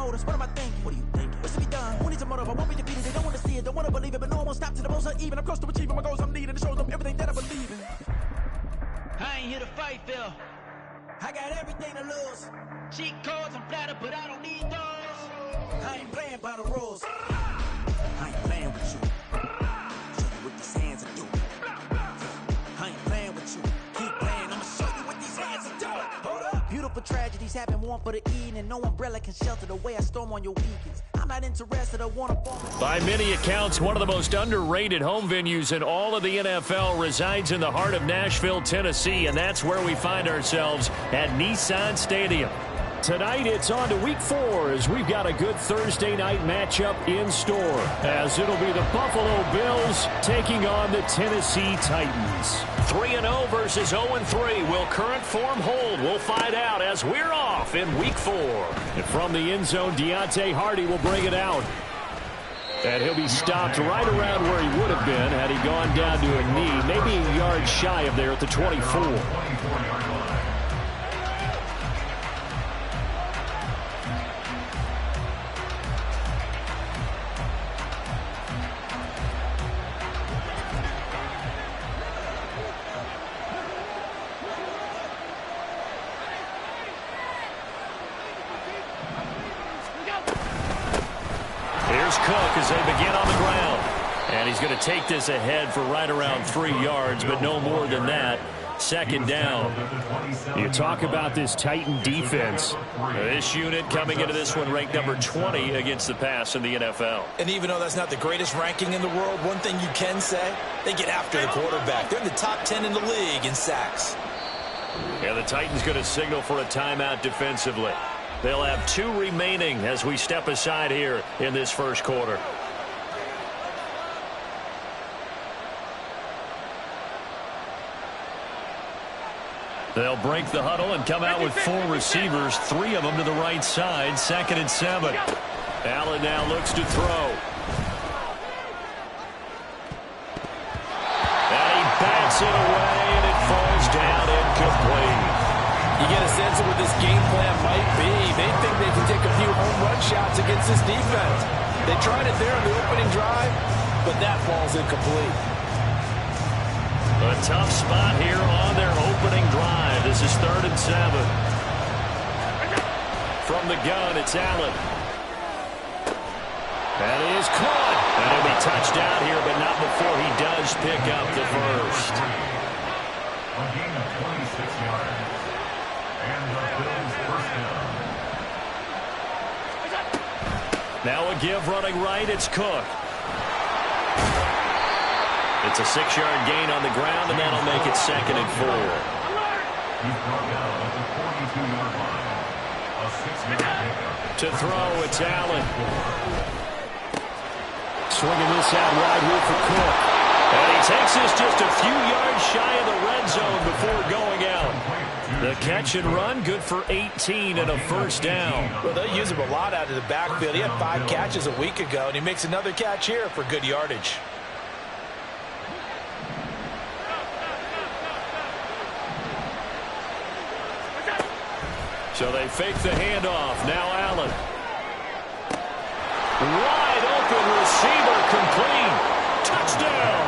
motives. What am I thinking? What are you thinking? What's to be done? Who needs a motive? I won't be defeated. They don't want to see it, don't want to believe it, but no one will stop to the most uneven. I'm close to achieving my goals. I'm needing to show them everything that I believe in. I ain't here to fight, Phil. I got everything to lose. Cheat codes, I'm flattered, but I don't need those. I ain't playing by the rules. I ain't playing with you. Show you what these hands are doing. I ain't playing with you. Keep playing, I'ma show you what these hands are doing. Hold up. Beautiful tragedies happen, one for the evening. No umbrella can shelter the way I storm on your weekends. I'm not interested, I wanna form. By many accounts, one of the most underrated home venues in all of the NFL resides in the heart of Nashville, Tennessee, and that's where we find ourselves at Nissan Stadium. Tonight, it's on to Week 4 as we've got a good Thursday night matchup in store, as it'll be the Buffalo Bills taking on the Tennessee Titans. 3-0 versus 0-3. Will current form hold? We'll find out as we're off in Week 4. And from the end zone, Deontay Hardy will bring it out. And he'll be stopped right around where he would have been had he gone down to a knee, maybe a yard shy of there at the 24. Cook as they begin on the ground. And he's going to take this ahead for right around 3 yards, but no more than that. Second down. You talk about this Titan defense. This unit coming into this one ranked number 20 against the pass in the NFL. And even though that's not the greatest ranking in the world, one thing you can say, they get after the quarterback. They're in the top 10 in the league in sacks. And the Titans going to signal for a timeout defensively. They'll have 2 remaining as we step aside here in this first quarter. They'll break the huddle and come out with 4 receivers, 3 of them to the right side, 2nd and 7. Allen now looks to throw. And he bats it away, and it falls down incomplete. You get a sense of what this game plan might be. They think they can take a few home run shots against this defense. They tried it there on the opening drive, but that falls incomplete. A tough spot here on their opening drive. This is 3rd and 7. From the gun, it's Allen. That is caught. And he'll be touched out here, but not before he does pick up the first. A gain of 26 yards. And the Bills first down. Now a give running right, it's Cook. It's a 6-yard gain on the ground, and that'll make it 2nd and 4. He's brought down at the 42-yard line. A 6-yard pickup. To throw, it's Allen. Swinging this out wide here for Cook. And he takes this just a few yards shy of the red zone before going out. The catch and run, good for 18 and a first down. Well, they use him a lot out of the backfield. He had 5 catches a week ago, and he makes another catch here for good yardage. So they fake the handoff. Now Allen. Wide open receiver, complete. Touchdown.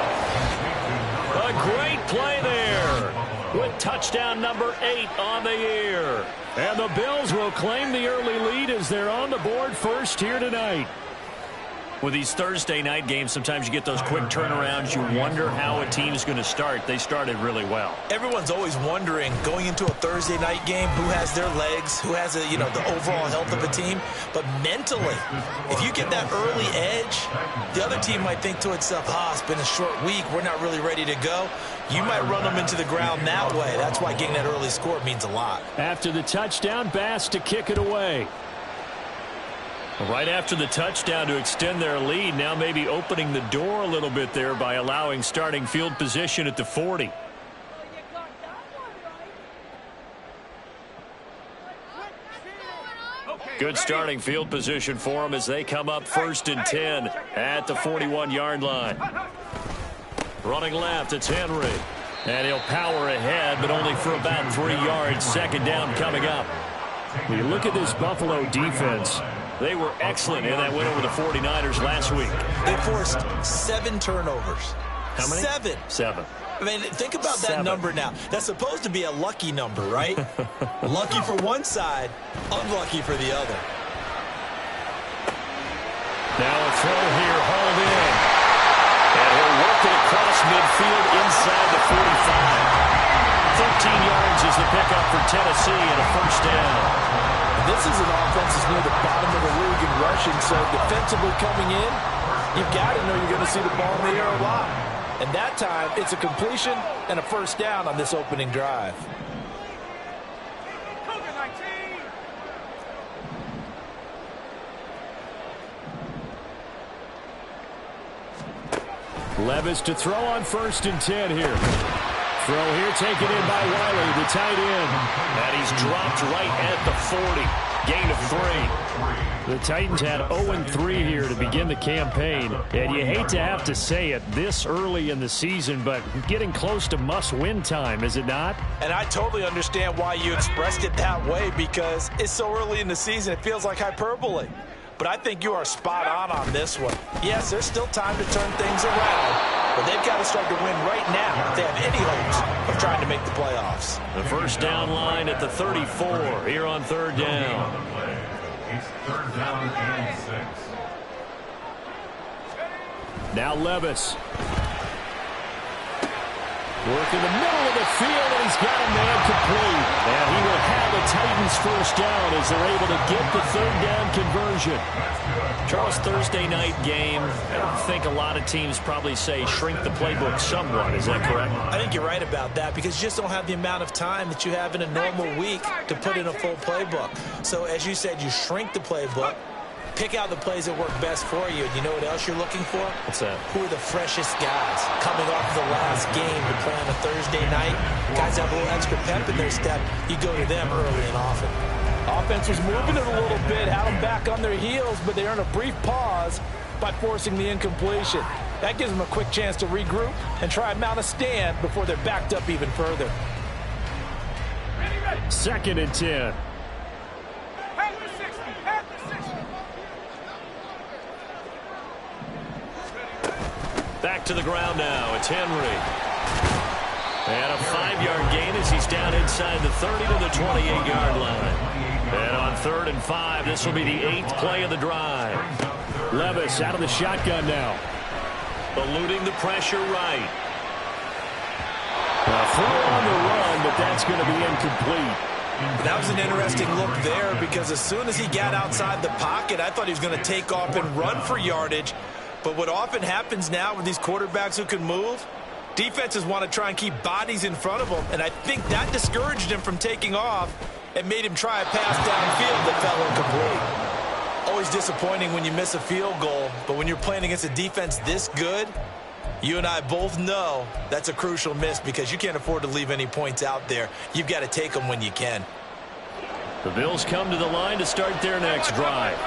A great play there with touchdown number 8 on the year. And the Bills will claim the early lead as they're on the board first here tonight. With these Thursday night games, sometimes you get those quick turnarounds. You wonder how a team is going to start. They started really well. Everyone's always wondering, going into a Thursday night game, who has their legs, who has the overall health of a team. But mentally, if you get that early edge, the other team might think to itself, it's been a short week, we're not really ready to go. You might run them into the ground that way. That's why getting that early score means a lot. After the touchdown, Bass to kick it away. Right after the touchdown to extend their lead, now maybe opening the door a little bit there by allowing starting field position at the 40. Good starting field position for them as they come up 1st and 10 at the 41-yard line. Running left, it's Henry. And he'll power ahead, but only for about 3 yards. 2nd down coming up. We look at this Buffalo defense. They were excellent in that win over the 49ers last week. They forced 7 turnovers. How many? 7. 7. I mean, think about that number now. That's supposed to be a lucky number, right? Lucky for one side, unlucky for the other. Now a throw here, hauled in. And he'll work it across midfield inside the 45. 13 yards is the pickup for Tennessee and a first down. This is an offense that's near the bottom of the league in rushing, so defensively coming in, you've got to know you're going to see the ball in the air a lot. And that time, it's a completion and a first down on this opening drive. Levis to throw on 1st and 10 here. Throw here taken in by Wiley, the tight end. And he's dropped right at the 40. Gain of 3. The Titans had 0-3 here to begin the campaign. And you hate to have to say it this early in the season, but getting close to must-win time, is it not? And I totally understand why you expressed it that way, because it's so early in the season, it feels like hyperbole. But I think you are spot on this one. Yes, there's still time to turn things around, but they've got to start to win right now if they have any hopes of trying to make the playoffs. The first down line at the 34 here on 3rd down. It's 3rd down and 6. Now Levis. Work in the middle of the field, and he's got a man complete. And he will have a Titans first down as they're able to get the 3rd down conversion. Charles, Thursday night game, I think a lot of teams probably say shrink the playbook somewhat. Is that correct? I think you're right about that, because you just don't have the amount of time that you have in a normal week to put in a full playbook. So as you said, you shrink the playbook, pick out the plays that work best for you. And you know what else you're looking for? What's that? Who are the freshest guys coming off the last game to play on a Thursday night? Guys have a little extra pep in their step. You go to them early and often. Offense was moving it a little bit, had them back on their heels, but they earned a brief pause by forcing the incompletion. That gives them a quick chance to regroup and try and mount a stand before they're backed up even further. 2nd and 10. Back to the ground now. It's Henry. And a 5-yard gain as he's down inside the 30 to the 28-yard line. And on 3rd and 5, this will be the 8th play of the drive. Levis out of the shotgun now. Eluding the pressure right. A throw on the run, but that's going to be incomplete. That was an interesting look there, because as soon as he got outside the pocket, I thought he was going to take off and run for yardage. But what often happens now with these quarterbacks who can move, defenses want to try and keep bodies in front of them, and I think that discouraged him from taking off and made him try a pass downfield that fell incomplete. Always disappointing when you miss a field goal, but when you're playing against a defense this good, you and I both know that's a crucial miss, because you can't afford to leave any points out there. You've got to take them when you can. The Bills come to the line to start their next drive.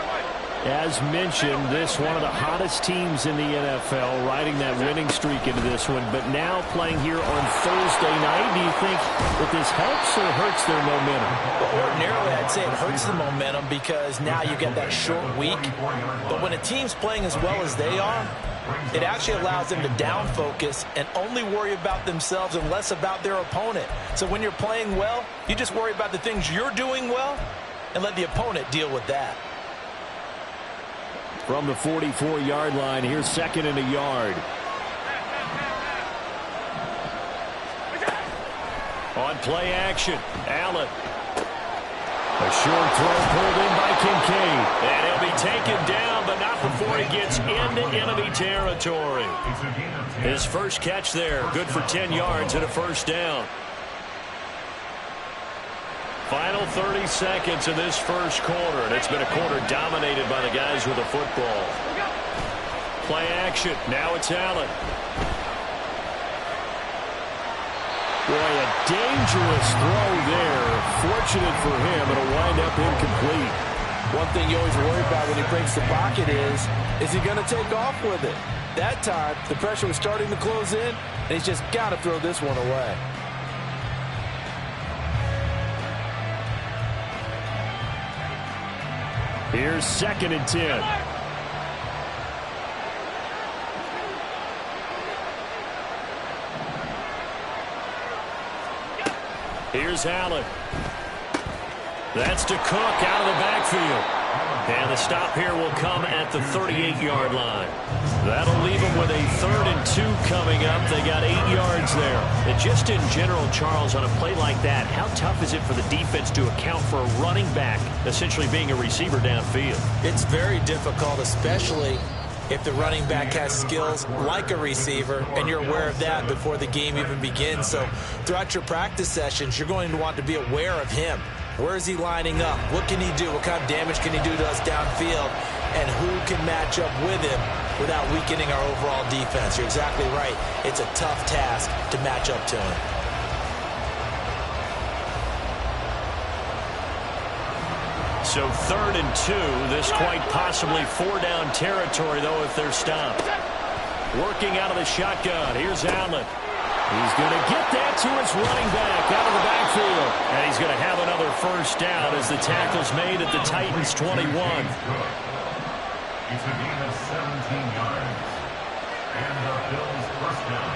As mentioned, this one of the hottest teams in the NFL, riding that winning streak into this one, but now playing here on Thursday night. Do you think that this helps or hurts their momentum? Well, ordinarily, I'd say it hurts the momentum, because now you get that short week. But when a team's playing as well as they are, it actually allows them to down focus and only worry about themselves and less about their opponent. So when you're playing well, you just worry about the things you're doing well and let the opponent deal with that. From the 44-yard line, here's 2nd and a yard. On play action, Allen. A short throw pulled in by Kincaid. And he'll be taken down, but not before he gets into enemy territory. His first catch there, good for 10 yards and a first down. Final 30 seconds in this first quarter, and it's been a quarter dominated by the guys with the football. Play action. Now it's Allen. Boy, a dangerous throw there. Fortunate for him, it'll wind up incomplete. One thing you always worry about when he breaks the pocket is he going to take off with it? That time, the pressure was starting to close in, and he's just got to throw this one away. Here's 2nd and 10. Here's Allen. That's to Cook out of the backfield. And the stop here will come at the 38-yard line. That'll leave them with a 3rd and 2 coming up. They got 8 yards there. And just in general, Charles, on a play like that, how tough is it for the defense to account for a running back essentially being a receiver downfield? It's very difficult, especially if the running back has skills like a receiver, and you're aware of that before the game even begins. So throughout your practice sessions, you're going to want to be aware of him. Where is he lining up? What can he do? What kind of damage can he do to us downfield? And who can match up with him without weakening our overall defense? You're exactly right. It's a tough task to match up to him. So 3rd and 2. This quite possibly 4-down territory, though, if they're stopped. Working out of the shotgun. Here's Allen. He's going to get that to his running back out of the backfield. And he's going to have another 1st down as the tackle's made at the Titans' 21. It's a gain of 17 yards. And the Bills' 1st down.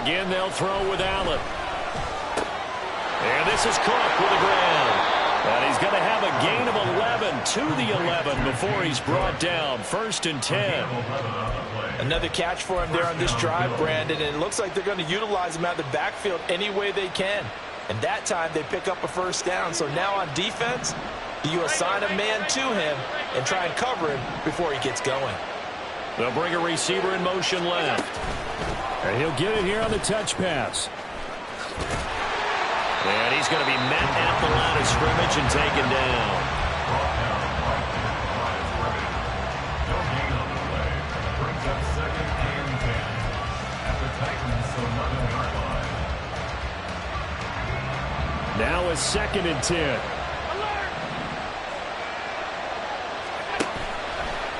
Again, they'll throw with Allen. And this is Cook with the ground. And he's going to have a gain of 11 to the 11 before he's brought down. 1st and 10. Another catch for him there on this drive, Brandon, and it looks like they're going to utilize him out of the backfield any way they can. And that time they pick up a 1st down. So now on defense, do you assign a man to him and try and cover him before he gets going? They'll bring a receiver in motion left. And he'll get it here on the touch pass. And he's going to be met at the line of scrimmage and taken down. No gain on the play. Brings up 2nd and 10 at the Titans' 11-yard line. Now a 2nd and 10.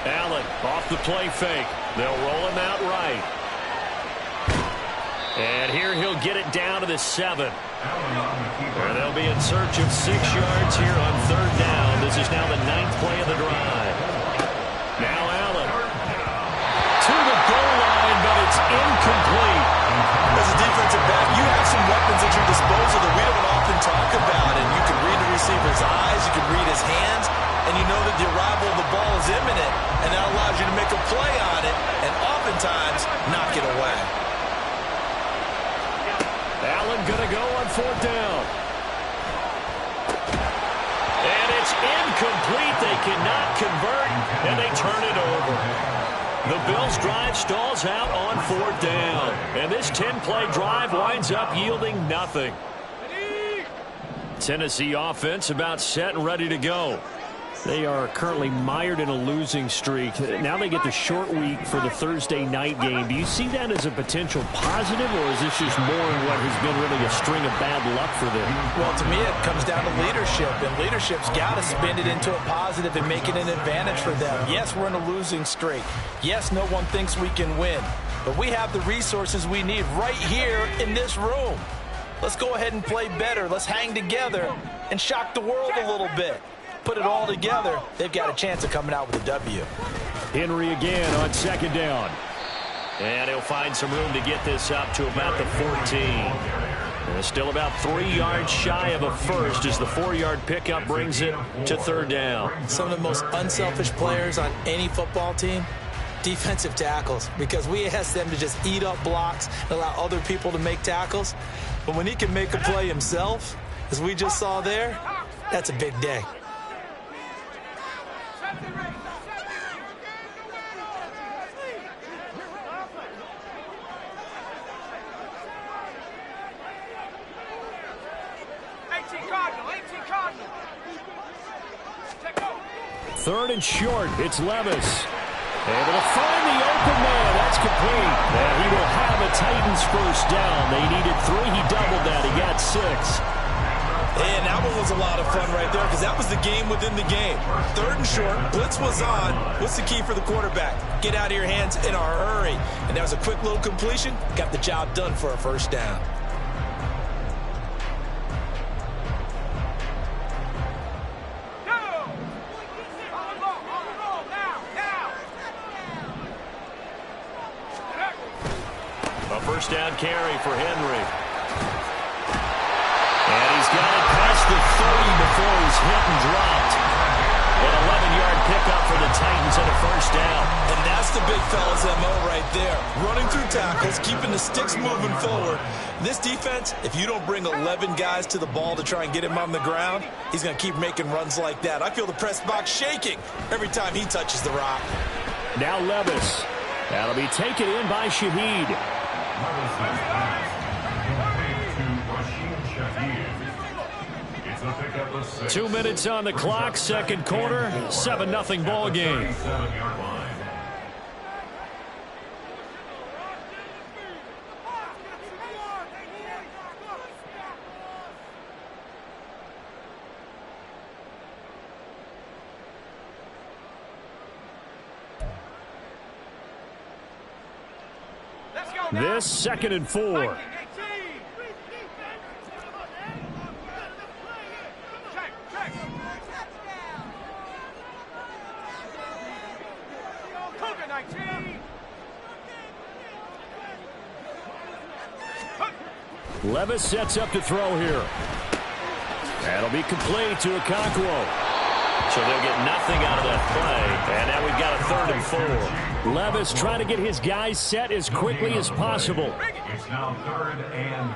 Allen off the play fake. They'll roll him out right. And here he'll get it down to the 7. And they'll be in search of 6 yards here on 3rd down. This is now the 9th play of the drive. Now Allen to the goal line, but it's incomplete. As a defensive back, you have some weapons at your disposal that we don't often talk about. And you can read the receiver's eyes, you can read his hands, and you know that the arrival of the ball is imminent. And that allows you to make a play on it and oftentimes knock it away. Allen going to go on 4th down. And it's incomplete. They cannot convert, and they turn it over. The Bills' drive stalls out on 4th down. And this 10-play drive winds up yielding nothing. Tennessee offense about set and ready to go. They are currently mired in a losing streak. Now they get the short week for the Thursday night game. Do you see that as a potential positive, or is this just more in what has been really a string of bad luck for them? Well, to me, it comes down to leadership, and leadership's got to spin it into a positive and make it an advantage for them. Yes, we're in a losing streak. Yes, no one thinks we can win, but we have the resources we need right here in this room. Let's go ahead and play better. Let's hang together and shock the world a little bit. Put it all together, they've got a chance of coming out with a W. Henry again on 2nd down. And he'll find some room to get this up to about the 14. And still about 3 yards shy of a 1st as the 4-yard pickup brings it to 3rd down. Some of the most unselfish players on any football team, defensive tackles, because we ask them to just eat up blocks and allow other people to make tackles. But when he can make a play himself, as we just saw there, that's a big day. Third and short. It's Levis. Able to find the open man. That's complete. And he will have a Titans 1st down. They needed 3. He doubled that. He got 6. And that one was a lot of fun right there because that was the game within the game. 3rd and short. Blitz was on. What's the key for the quarterback? Get out of your hands in a hurry. And that was a quick little completion. Got the job done for a 1st down. first down carry for Henry. And he's got it past the 30 before he's hit and dropped. An 11-yard pickup for the Titans and a first down. And that's the big fella's MO right there. Running through tackles, keeping the sticks moving forward. This defense, if you don't bring 11 guys to the ball to try and get him on the ground, he's going to keep making runs like that. I feel the press box shaking every time he touches the rock. Now Levis. That'll be taken in by Shaheed. Levis has passed. Complete to Rashid Shaheed. It's a pickup of 6. 2 minutes on the clock, second quarter, 7-0 ball game. 37-yard line. This 2nd and 4. Levis sets up to throw here. That'll be complete to Okonkwo. So they'll get nothing out of that play. And now we've got a 3rd and 4. Levis trying to get his guys set as quickly as possible. It's now 3rd and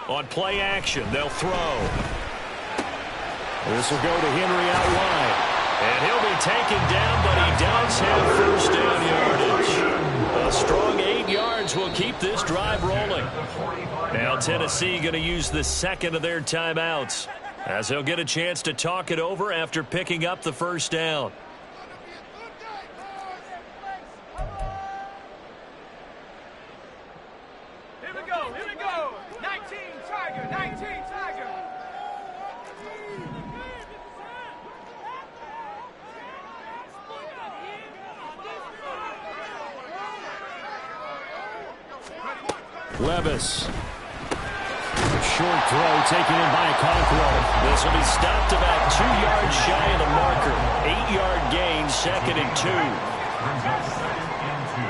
4. On play action, they'll throw. This will go to Henry out wide. And he'll be taken down, but he does have first down yardage. A strong 8 yards will keep this drive rolling. Now Tennessee going to use the 2nd of their timeouts, as they'll get a chance to talk it over after picking up the first down. Here we go, 19 Tiger. Levis. Short throw taken in by Okonkwo. This will be stopped about 2 yards shy of the marker. 8-yard gain, 2nd and 2. Brings up 2nd and 2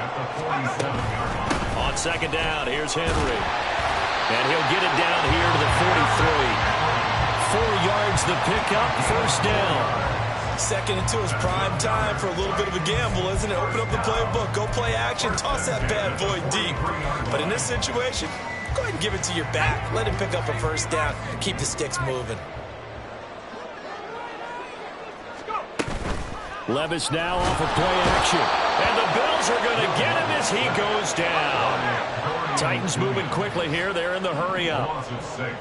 at the 47-yard line. On 2nd down, here's Henry. And he'll get it down here to the 43. 4 yards the pickup, first down. 2nd and 2 is prime time for a little bit of a gamble, isn't it? Open up the playbook, go play action, toss that bad boy deep. But in this situation, go ahead and give it to your back. Let him pick up a first down. Keep the sticks moving. Levis now off of play action. And the Bills are going to get him as he goes down. Titans moving quickly here. They're in the hurry up. Loss of 6.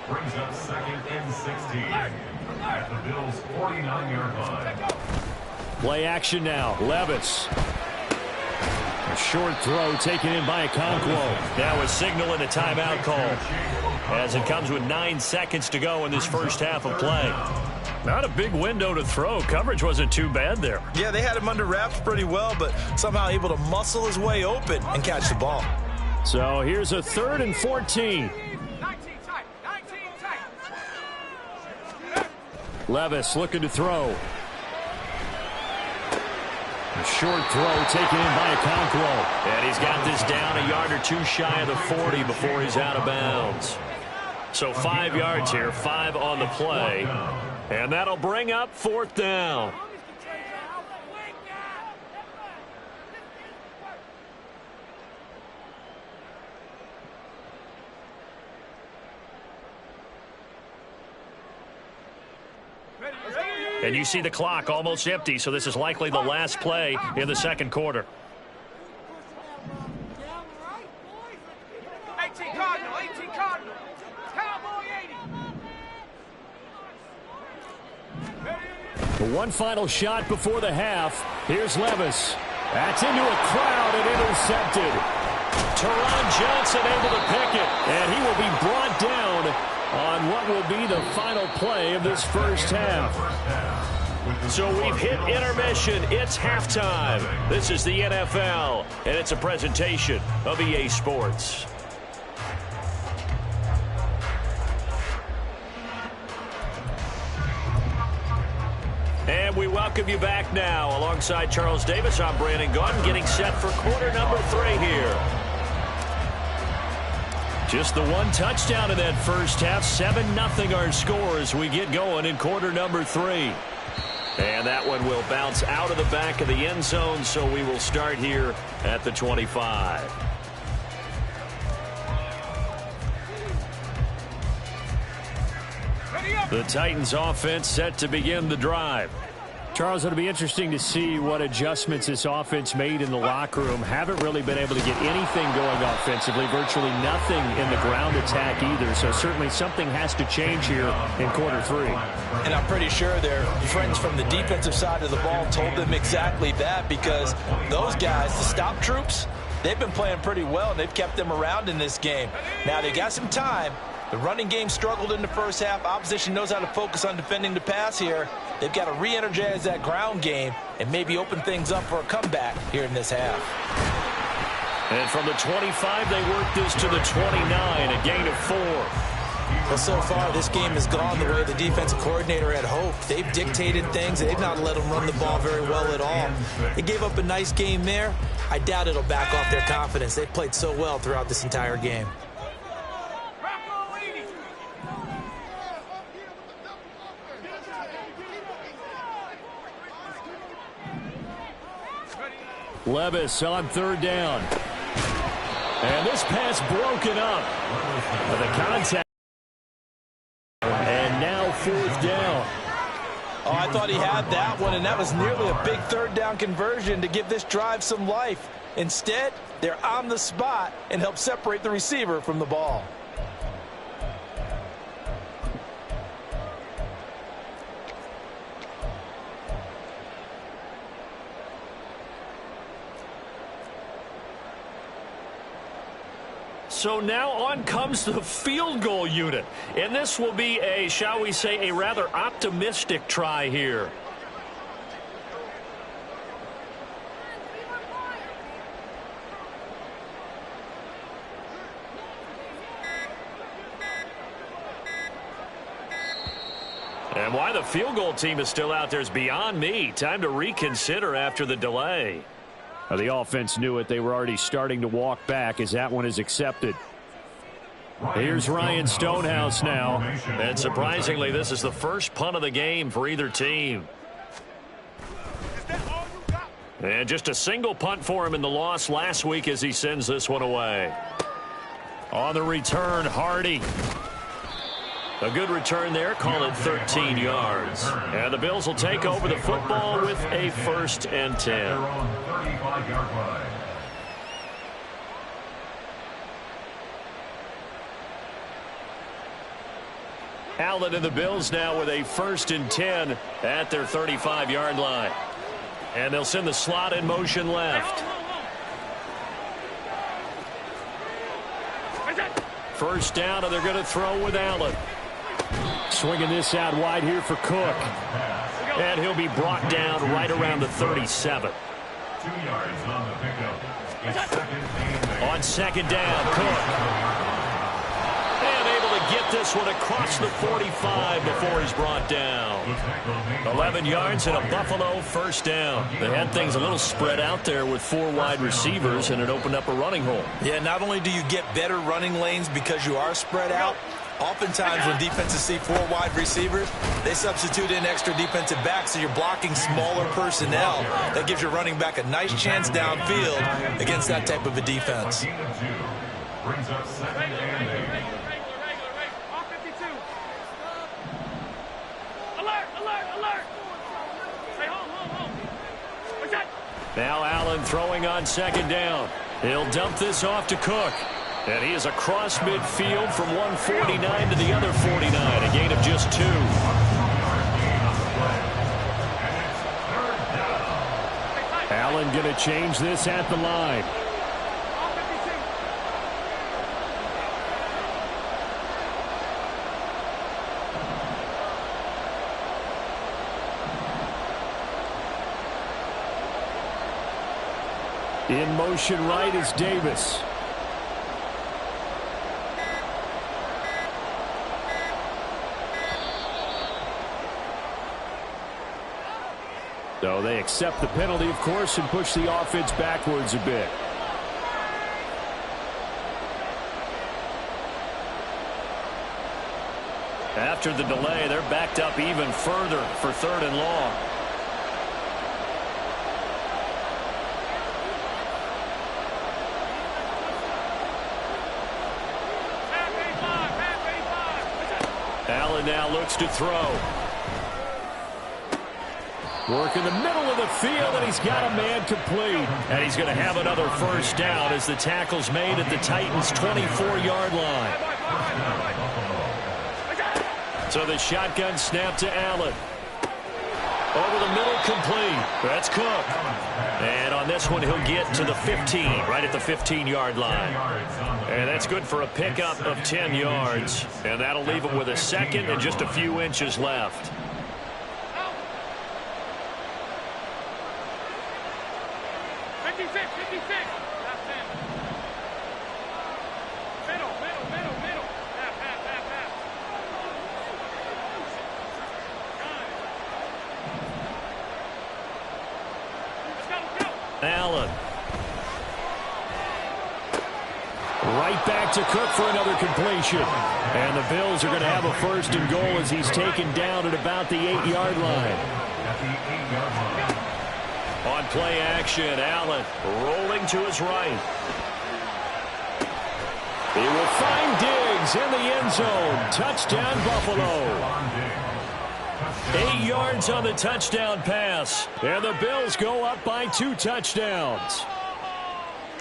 Brings up 2nd and 16 at the Bills' 49-yard line. Play action now. Levis. A short throw taken in by Okonkwo. Now a signal and a timeout call, as it comes with 9 seconds to go in this first half of play. Not a big window to throw. Coverage wasn't too bad there. Yeah, they had him under wraps pretty well, but somehow able to muscle his way open and catch the ball. So here's a 3rd and 14. Levis looking to throw. A short throw taken in by Okonkwo. And he's got this down a yard or 2 shy of the 40 before he's out of bounds. So 5 yards here, 5 on the play. And that'll bring up 4th down. And you see the clock almost empty, so this is likely the last play in the second quarter. 18 Cardinal. Cowboy 80. The one final shot before the half. Here's Levis. That's into a crowd and intercepted. Teron Johnson able to pick it, and he will be brought down on what will be the final play of this first half. So we've hit intermission. It's halftime. This is the NFL, and it's a presentation of EA Sports. welcome you back now. Alongside Charles Davis, I'm Brandon Gaudin, getting set for quarter number 3 here. Just the one touchdown in that first half. 7-0 our score as we get going in quarter number 3. And that one will bounce out of the back of the end zone, so we will start here at the 25. The Titans offense set to begin the drive. Charles, it'll be interesting to see what adjustments this offense made in the locker room. Haven't really been able to get anything going offensively. Virtually nothing in the ground attack either. So certainly something has to change here in quarter 3. And I'm pretty sure their friends from the defensive side of the ball told them exactly that, because those guys, the stop troops, they've been playing pretty well, and they've kept them around in this game. Now they got some time. The running game struggled in the first half. Opposition knows how to focus on defending the pass here. They've got to re-energize that ground game and maybe open things up for a comeback here in this half. And from the 25, they work this to the 29, a gain of 4. Well, so far, this game has gone the way the defensive coordinator had hoped. They've dictated things. They've not let them run the ball very well at all. They gave up a nice game there. I doubt it'll back off their confidence. They've played so well throughout this entire game. Levis on 3rd down. And this pass broken up. The contact. And now 4th down. Oh, I thought he had that one, and that was nearly a big 3rd down conversion to give this drive some life. Instead, they're on the spot and help separate the receiver from the ball. So now on comes the field goal unit. And this will be a, shall we say, a rather optimistic try here. And why the field goal team is still out there is beyond me. Time to reconsider after the delay. The offense knew it. They were already starting to walk back as that one is accepted. Here's Ryan Stonehouse now. And surprisingly, this is the first punt of the game for either team. And just a single punt for him in the loss last week as he sends this one away. On the return, Hardy. A good return there. Call it 13 yards. And the Bills will take over the football with a 1st and 10. Allen and the Bills now with a 1st and 10 at their 35-yard line. And they'll send the slot in motion left. 1st down, and they're going to throw with Allen. Swinging this out wide here for Cook. And he'll be brought down right around the 37. 2 yards on the pickup. It's 2nd and 8. On 2nd down, Cook. And able to get this one across the 45 before he's brought down. 11 yards and a Buffalo 1st down. They had things a little spread out there with 4 wide receivers, and it opened up a running hole. Yeah, not only do you get better running lanes because you are spread out, oftentimes when defenses see 4 wide receivers, they substitute in extra defensive backs, so you're blocking smaller personnel. That gives your running back a nice chance downfield against that type of a defense. Brings up 2nd and 8. Now Allen throwing on 2nd down. He'll dump this off to Cook. And he is across midfield from 149 to the other 49. A gain of just 2. Allen going to change this at the line. In motion right is Davis. So they accept the penalty, of course, and push the offense backwards a bit. After the delay, they're backed up even further for 3rd and long. Allen now looks to throw. Work in the middle of the field, and he's got a man complete. And he's going to have another first down as the tackle's made at the Titans' 24-yard line. So the shotgun snap to Allen. Over the middle, complete. That's Cook. And on this one, he'll get to the 15, right at the 15-yard line. And that's good for a pickup of 10 yards. And that'll leave him with a second and just a few inches left. Allen. Right back to Cook for another completion. And the Bills are going to have a 1st and goal as he's taken down at about the 8-yard line. On play action, Allen rolling to his right. He will find Diggs in the end zone. Touchdown, Buffalo. 8 yards on the touchdown pass. And the Bills go up by 2 touchdowns.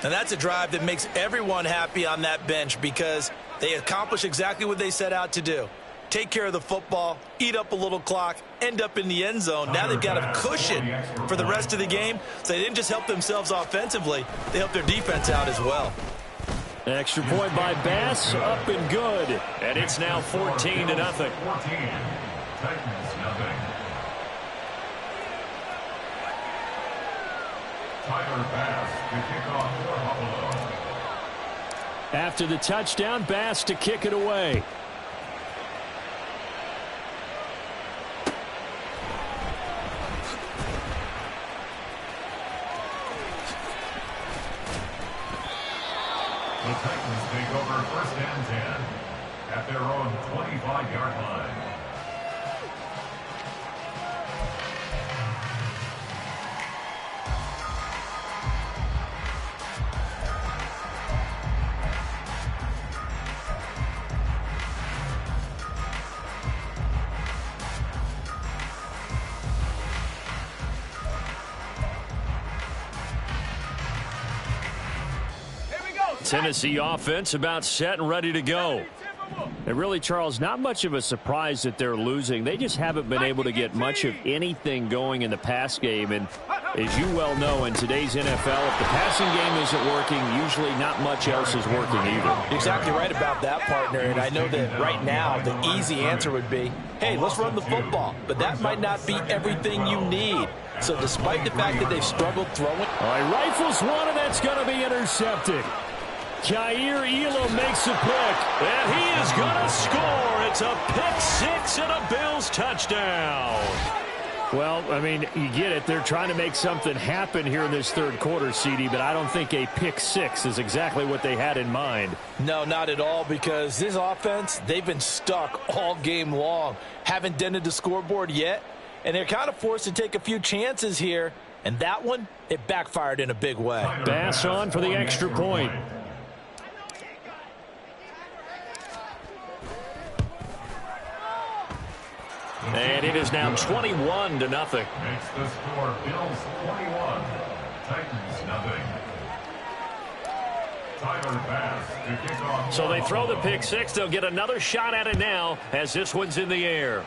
And that's a drive that makes everyone happy on that bench because they accomplish exactly what they set out to do. Take care of the football, eat up a little clock, end up in the end zone. Now they've got a cushion for the rest of the game. So they didn't just help themselves offensively, they helped their defense out as well. Extra point by Bass, up and good. And it's now 14-0. 14. Titans, nothing. Tyler Bass to kick off for Buffalo. After the touchdown, Bass to kick it away. The Titans take over 1st and 10 at their own 25-yard line. Tennessee offense about set and ready to go. And really, Charles, not much of a surprise that they're losing. They just haven't been able to get much of anything going in the pass game. And as you well know, in today's NFL, if the passing game isn't working, usually not much else is working either. Exactly right about that, partner. And I know that right now the easy answer would be, hey, let's run the football. But that might not be everything you need. So despite the fact that they've struggled throwing. All right, rifles one, and that's going to be intercepted. Jair Elam makes a pick, and he is going to score. It's a pick 6 and a Bills touchdown. Well, I mean, you get it. They're trying to make something happen here in this 3rd quarter, CD, but I don't think a pick 6 is exactly what they had in mind. No, not at all, because this offense, they've been stuck all game long. Haven't dented the scoreboard yet, and they're kind of forced to take a few chances here, and that one, it backfired in a big way. Bass on for the extra point. And it is now 21-0. Makes the score Bills 21, Titans nothing. Tyler Bass to kick off. So they throw the pick 6. They'll get another shot at it now as this one's in the air.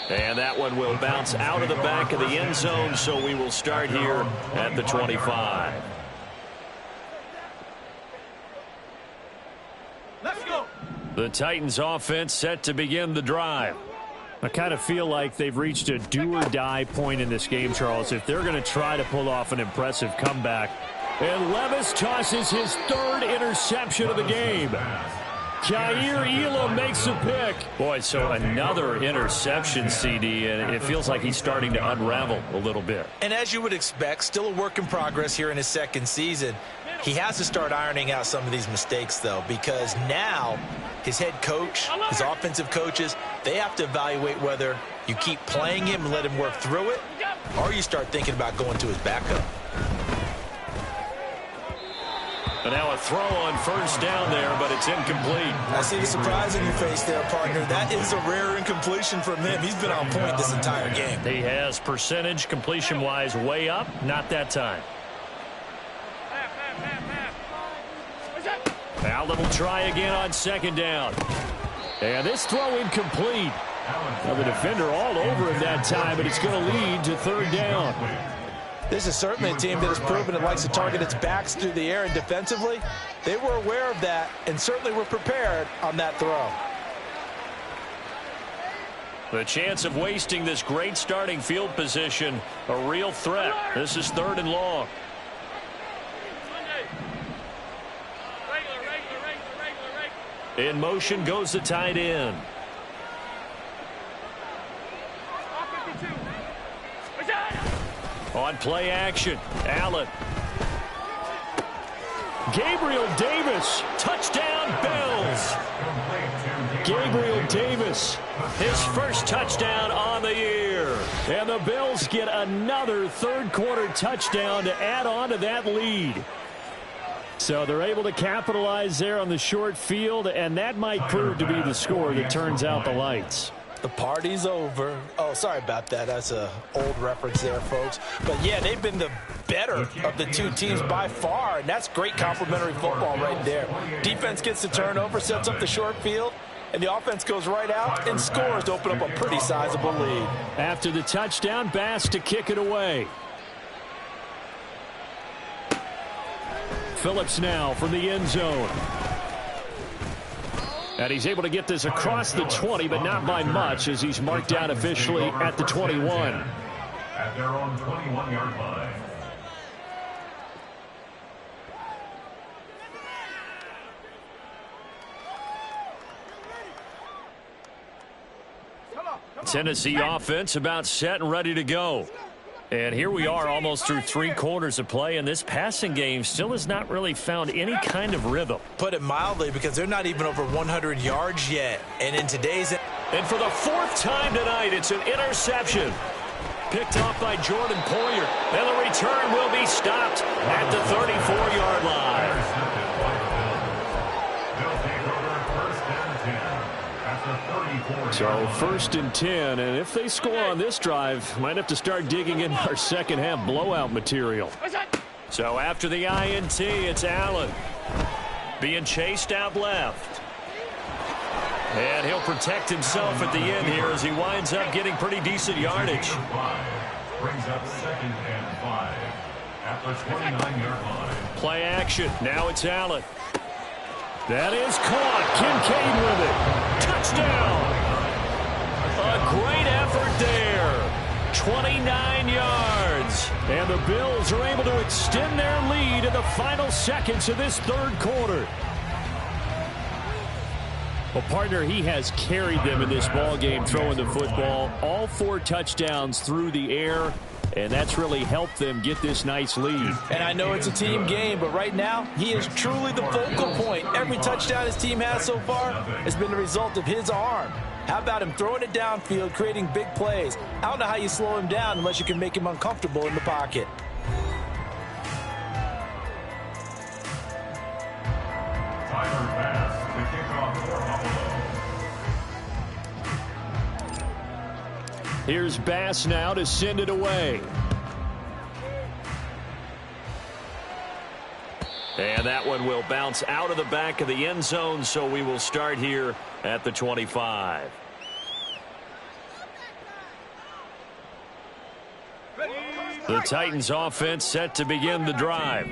And that one will bounce out of the back of the end zone, so we will start here at the 25. Let's go. The Titans offense set to begin the drive. I kind of feel like they've reached a do-or-die point in this game, Charles, if they're going to try to pull off an impressive comeback. And Levis tosses his 3rd interception of the game. Kaiir Elam makes a pick. Boy, so another interception, CD, and it feels like he's starting to unravel a little bit. And as you would expect, still a work in progress here in his second season. He has to start ironing out some of these mistakes, though, because now his head coach, his offensive coaches, they have to evaluate whether you keep playing him and let him work through it, or you start thinking about going to his backup. And now a throw on first down there, but it's incomplete. I see the surprise in your face there, partner. That is a rare incompletion from him. He's been on point this entire game. He has percentage completion-wise way up. Not that time. Allen will try again on second down. And this throw incomplete. Now the defender all over him that time, but it's going to lead to third down. This is certainly a team that has proven it likes to target its backs through the air, and defensively, they were aware of that and certainly were prepared on that throw. The chance of wasting this great starting field position, a real threat. This is third and long. In motion goes the tight end. On play action, Allen. Gabriel Davis, touchdown Bills. Gabriel Davis, his first touchdown on the year. And the Bills get another third-quarter touchdown to add on to that lead. So they're able to capitalize there on the short field, and that might prove to be the score that turns out the lights. The party's over. Oh, sorry about that. That's an old reference there, folks. But, yeah, they've been the better of the two teams by far, and that's great complimentary football right there. Defense gets the turnover, sets up the short field, and the offense goes right out and scores to open up a pretty sizable lead. After the touchdown, Bass to kick it away. Phillips now from the end zone. And he's able to get this across the 20, but not by much, as he's marked down officially at the 21. At their own 21-yard line. Tennessee offense about set and ready to go. And here we are almost through 3 quarters of play, and this passing game still has not really found any kind of rhythm. Put it mildly, because they're not even over 100 yards yet. And in today's... And for the 4th time tonight, it's an interception. Picked off by Jordan Poyer. And the return will be stopped at the 34-yard line. So 1st and 10, and if they score on this drive, might have to start digging in our second half blowout material. So after the INT, it's Allen being chased out left. And he'll protect himself at the end here as he winds up getting pretty decent yardage. Brings up 2nd and 5 at the 29-yard line. Play action. Now it's Allen. That is caught. Kincaid with it. Touchdown. A great effort there. 29 yards. And the Bills are able to extend their lead in the final seconds of this third quarter. Well, partner, he has carried them in this ball game throwing the football. All 4 touchdowns through the air. And that's really helped them get this nice lead. And I know it's a team game, but right now, he is truly the focal point. Every touchdown his team has so far has been the result of his arm. How about him throwing it downfield, creating big plays? I don't know how you slow him down unless you can make him uncomfortable in the pocket. Tyler Bass to kick off for Buffalo. Here's Bass now to send it away. And that one will bounce out of the back of the end zone, so we will start here at the 25. The Titans offense set to begin the drive.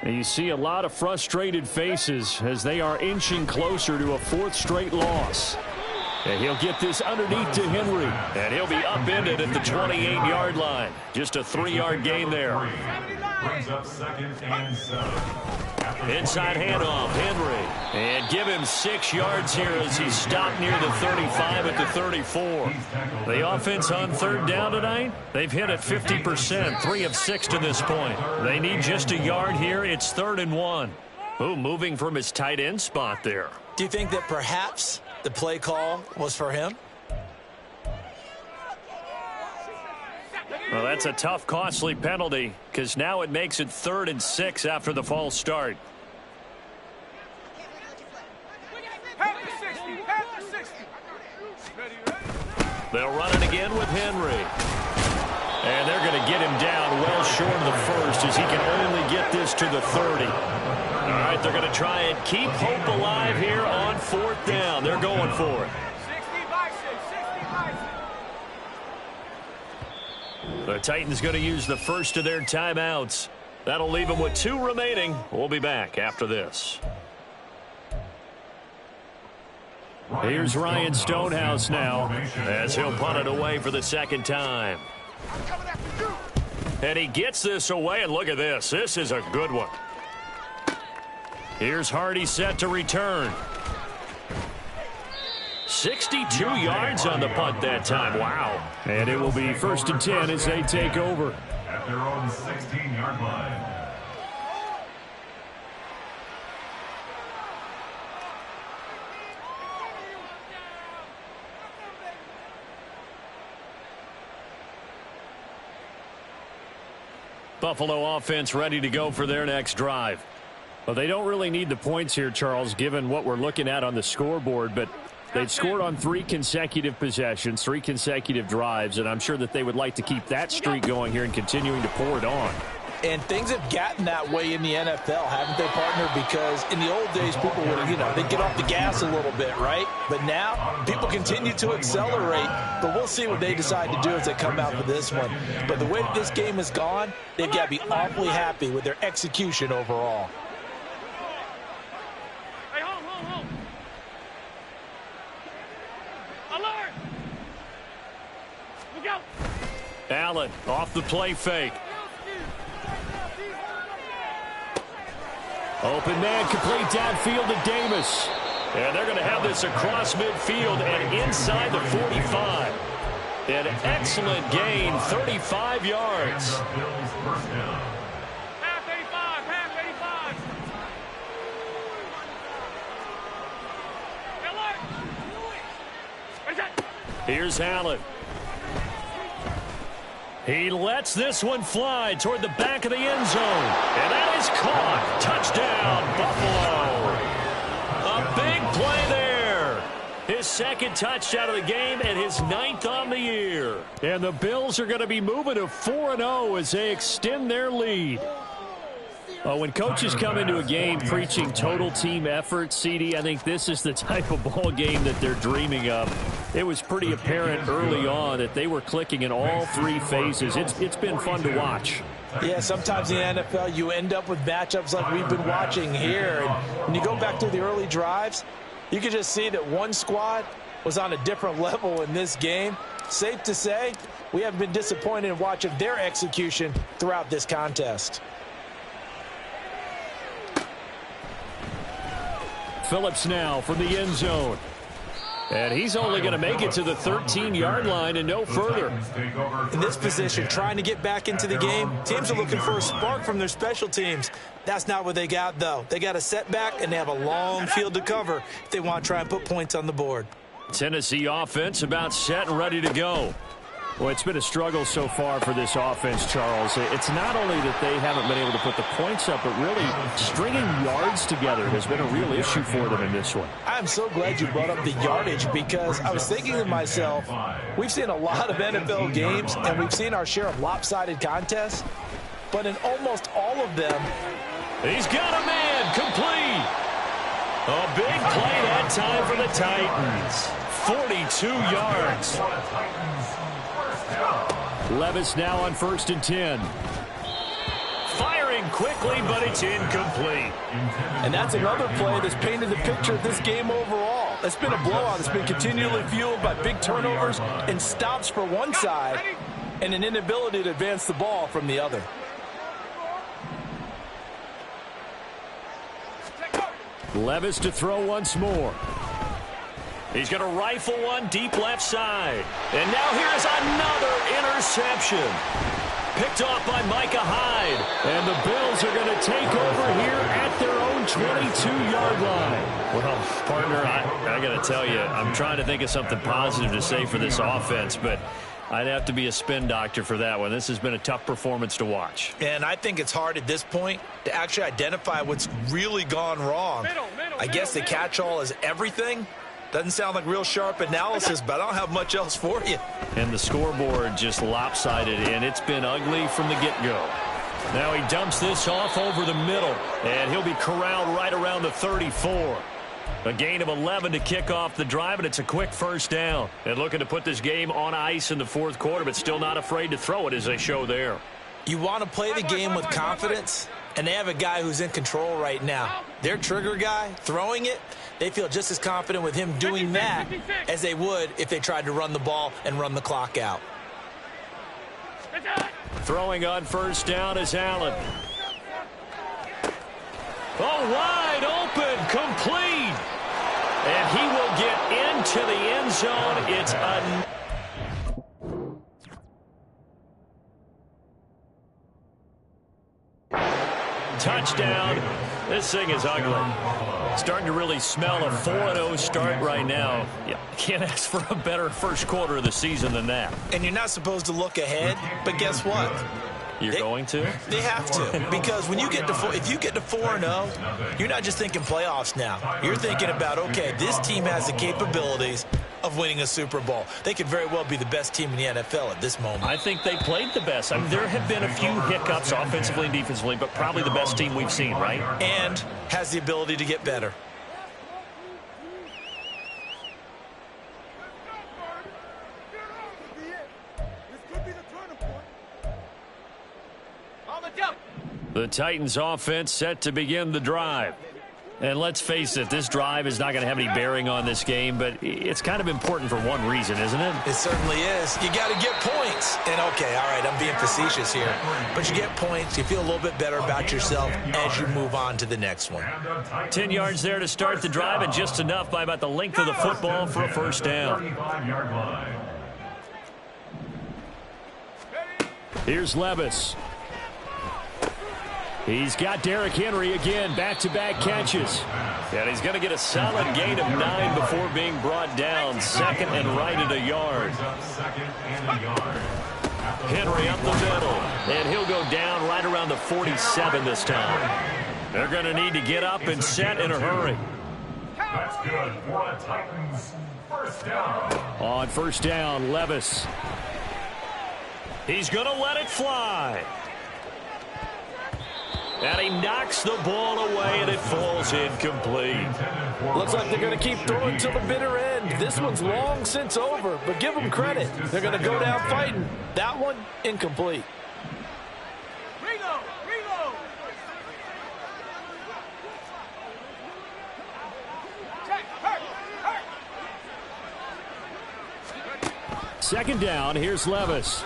And you see a lot of frustrated faces as they are inching closer to a 4th straight loss. And he'll get this underneath to Henry. And he'll be upended at the 28-yard line. Just a 3-yard gain there. Brings up 2nd and 7. Inside handoff, Henry. And give him 6 yards here as he stopped near the 35 at the 34. The offense on 3rd down tonight, they've hit it 50%, 3 of 6 to this point. They need just a yard here. It's 3rd and 1. Ooh, moving from his tight end spot there. Do you think that perhaps the play call was for him? Well, that's a tough, costly penalty because now it makes it 3rd and 6 after the false start. They'll run it again with Henry. And they're going to get him down well short of the first as he can only get this to the 30. All right, they're going to try and keep hope alive here on 4th down. They're going for it. The Titans going to use the first of their timeouts. That'll leave them with 2 remaining. We'll be back after this. Here's Ryan Stonehouse now as he'll punt it away for the 2nd time. And he gets this away, and look at this. This is a good one. Here's Hardy set to return. 62 yards on the punt that time. Wow. And it will be 1st and 10 as they take over. At their own 16-yard line. Buffalo offense ready to go for their next drive. Well, they don't really need the points here, Charles, given what we're looking at on the scoreboard, but they've scored on 3 consecutive possessions, 3 consecutive drives, and I'm sure that they would like to keep that streak going here and continuing to pour it on. And things have gotten that way in the NFL, haven't they, partner? Because in the old days, people would, they'd get off the gas a little bit, right? But now, people continue to accelerate, but we'll see what they decide to do as they come out for this one. But the way that this game has gone, they've got to be awfully happy with their execution overall. Hey, hold. Alert! Look out! Allen off the play fake. Open man, complete downfield to Davis. And they're going to have this across midfield and inside the 45. An excellent gain, 35 yards. Half 85. Alert! Here's Allen. He lets this one fly toward the back of the end zone. And that is caught. Touchdown, Buffalo. A big play there. His 2nd touchdown of the game and his 9th on the year. And the Bills are going to be moving to 4-0 as they extend their lead. When coaches come into a game preaching total team effort, CD, I think this is the type of ball game that they're dreaming of. It was pretty apparent early on that they were clicking in all 3 phases. It's been fun to watch. Yeah, sometimes in the NFL you end up with matchups like we've been watching here. And when you go back to the early drives, you can just see that one squad was on a different level in this game. Safe to say, we haven't been disappointed in watching their execution throughout this contest. Phillips now from the end zone. And he's only going to make it to the 13-yard line and no further. In this position, trying to get back into the game, teams are looking for a spark from their special teams. That's not what they got, though. They got a setback, and they have a long field to cover if they want to try and put points on the board. Tennessee offense about set and ready to go. Well, it's been a struggle so far for this offense, Charles. It's not only that they haven't been able to put the points up, but really stringing yards together has been a real issue for them in this one. I'm so glad you brought up the yardage because I was thinking to myself, we've seen a lot of NFL games and we've seen our share of lopsided contests, but in almost all of them, he's got a man complete. A big play that time for the Titans. 42 yards. Levis now on 1st and 10. Firing quickly, but it's incomplete. And that's another play that's painted the picture of this game overall. It's been a blowout that's been continually fueled by big turnovers and stops for one side and an inability to advance the ball from the other. Levis to throw once more. He's going to rifle one deep left side. And now here's another interception. Picked off by Micah Hyde. And the Bills are going to take over here at their own 22-yard line. Well, partner, I got to tell you, I'm trying to think of something positive to say for this offense, but I'd have to be a spin doctor for that one. This has been a tough performance to watch. And I think it's hard at this point to actually identify what's really gone wrong. I guess the catch-all is everything. Doesn't sound like real sharp analysis, but I don't have much else for you. And the scoreboard just lopsided, and it's been ugly from the get-go. Now he dumps this off over the middle, and he'll be corralled right around the 34. A gain of 11 to kick off the drive, and it's a quick first down. And looking to put this game on ice in the fourth quarter, but still not afraid to throw it as they show there. You want to play the game with confidence, and they have a guy who's in control right now. Their trigger guy, throwing it, they feel just as confident with him doing that as they would if they tried to run the ball and run the clock out. Throwing on first down is Allen. Oh, wide open, complete. And he will get into the end zone. It's a touchdown. This thing is ugly. Starting to really smell a 4-0 start right now. Yeah, can't ask for a better first quarter of the season than that. And you're not supposed to look ahead, but guess what? You're going to? They have to, because when you get to if you get to 4-0, you're not just thinking playoffs now. You're thinking about, okay, this team has the capabilities of winning a Super Bowl. They could very well be the best team in the NFL at this moment. I think they played the best. I mean, there have been a few hiccups offensively and defensively, but probably the best team we've seen, right? And has the ability to get better. The Titans offense set to begin the drive. And let's face it, this drive is not going to have any bearing on this game, but it's kind of important for one reason, isn't it? It certainly is. You got to get points. And, okay, all right, I'm being facetious here. But you get points, you feel a little bit better about yourself as you move on to the next one. 10 yards there to start the drive, and just enough by about the length of the football for a first down. Here's Levis. He's got Derrick Henry again, back-to-back catches. And he's going to get a solid gain of 9 before being brought down. Second and right at a yard. Henry up the middle, and he'll go down right around the 47 this time. They're going to need to get up and set in a hurry. That's good for a Titans first down. On first down, Levis. He's going to let it fly. And he knocks the ball away, and it falls incomplete. Looks like they're going to keep throwing till the bitter end. This one's long since over, but give them credit. They're going to go down fighting. That one, incomplete. Reload! Second down, here's Levis.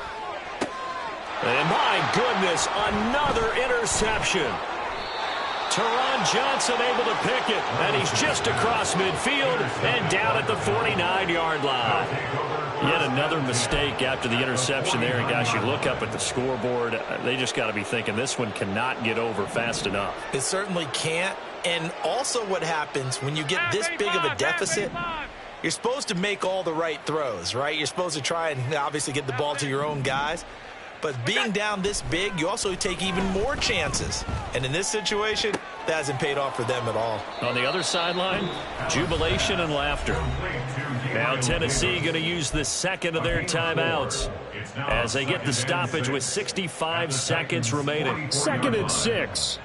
And my goodness, another interception. Teron Johnson able to pick it, and he's just across midfield and down at the 49-yard line. Yet another mistake after the interception there. And gosh, you look up at the scoreboard, they just got to be thinking this one cannot get over fast enough. It certainly can't. And also what happens when you get this big of a deficit, you're supposed to make all the right throws, right? You're supposed to try and obviously get the ball to your own guys. But being down this big, you also take even more chances. And in this situation, that hasn't paid off for them at all. On the other sideline, jubilation and laughter. Now Tennessee going to use the second of their timeouts as they get the stoppage with 65 seconds remaining. 2nd and 6.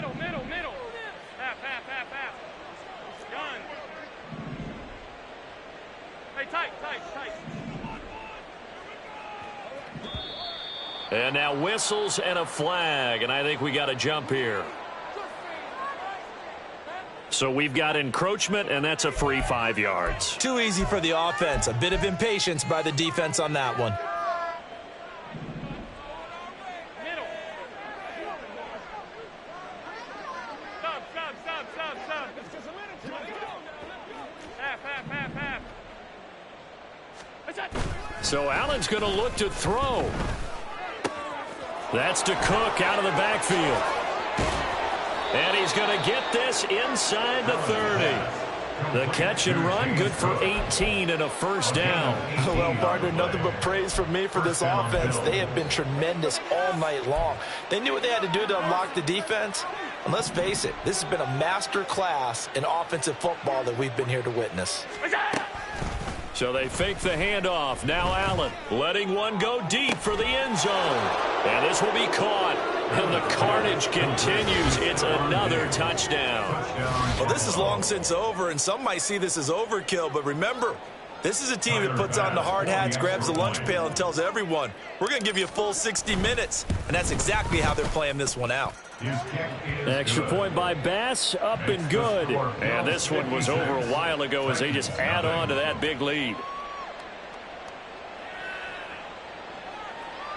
Middle. Half. Done. Hey, tight. And now whistles and a flag, and I think we got a jump here. So we've got encroachment, and that's a free 5 yards. Too easy for the offense. A bit of impatience by the defense on that one. So Allen's going to look to throw. That's to Cook out of the backfield. And he's going to get this inside the 30. The catch and run, good for 18 and a first down. Well, partner, nothing but praise from me for this offense. They have been tremendous all night long. They knew what they had to do to unlock the defense. And let's face it, this has been a master class in offensive football that we've been here to witness. So they fake the handoff. Now Allen letting one go deep for the end zone. And this will be caught. And the carnage continues. It's another touchdown. Well, this is long since over, and some might see this as overkill. But remember, this is a team that puts on the hard hats, grabs the lunch pail, and tells everyone, we're going to give you a full 60 minutes. And that's exactly how they're playing this one out. Extra point by Bass, up and good. And this one was over a while ago as they just add on to that big lead.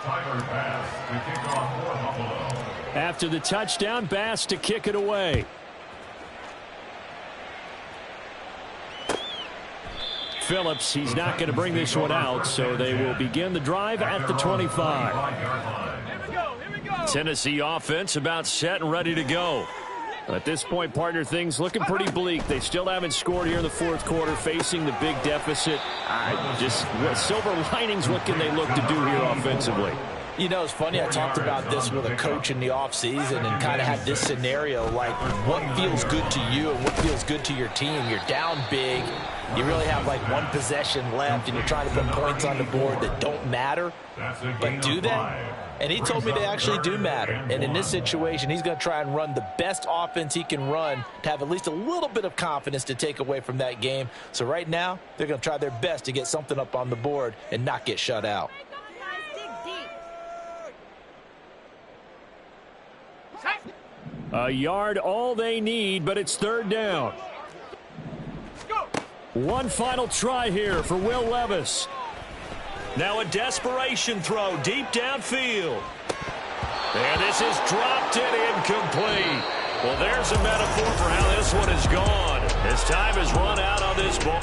Tyler Bass to kick off for Buffalo. After the touchdown, Bass to kick it away. Phillips, he's not going to bring this one out, so they will begin the drive at the 25. Tennessee offense about set and ready to go. At this point, partner, things looking pretty bleak. They still haven't scored here in the fourth quarter, facing the big deficit. Just silver linings, what can they look to do here offensively? You know, it's funny, I talked about this with a coach in the offseason and kind of had this scenario, like what feels good to you and what feels good to your team. You're down big. You really have like one possession left, and you're trying to put points on the board that don't matter. But do they? And he told me they actually do matter. And in this situation, he's going to try and run the best offense he can run to have at least a little bit of confidence to take away from that game. So right now, they're going to try their best to get something up on the board and not get shut out. A yard all they need, but it's third down. One final try here for Will Levis. Now a desperation throw deep downfield. And this is dropped and incomplete. Well, there's a metaphor for how this one is gone. As time has run out on this ball.